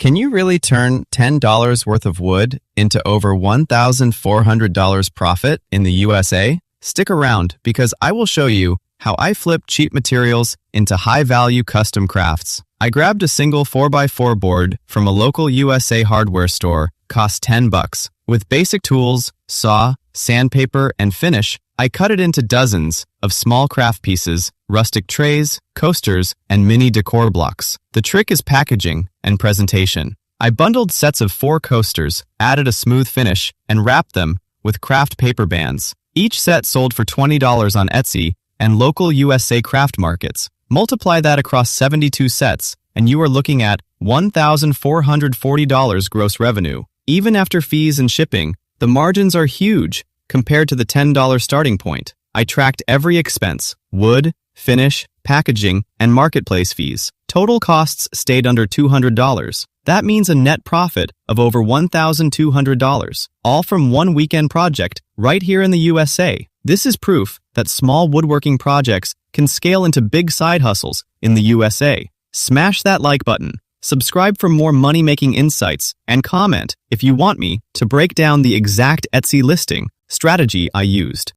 Can you really turn $10 worth of wood into over $1,400 profit in the USA? Stick around because I will show you how I flip cheap materials into high-value custom crafts. I grabbed a single 4x4 board from a local USA hardware store, cost $10. With basic tools, saw, sandpaper, and finish, I cut it into dozens of small craft pieces, rustic trays, coasters, and mini decor blocks. The trick is packaging and presentation. I bundled sets of 4 coasters, added a smooth finish, and wrapped them with craft paper bands. Each set sold for $20 on Etsy and local USA craft markets. Multiply that across 72 sets, and you are looking at $1,440 gross revenue. Even after fees and shipping, the margins are huge compared to the $10 starting point. I tracked every expense: wood, finish, packaging, and marketplace fees. Total costs stayed under $200. That means a net profit of over $1,200, all from one weekend project right here in the USA. This is proof that small woodworking projects can scale into big side hustles in the USA. Smash that like button, subscribe for more money-making insights, and comment if you want me to break down the exact Etsy listing strategy I used.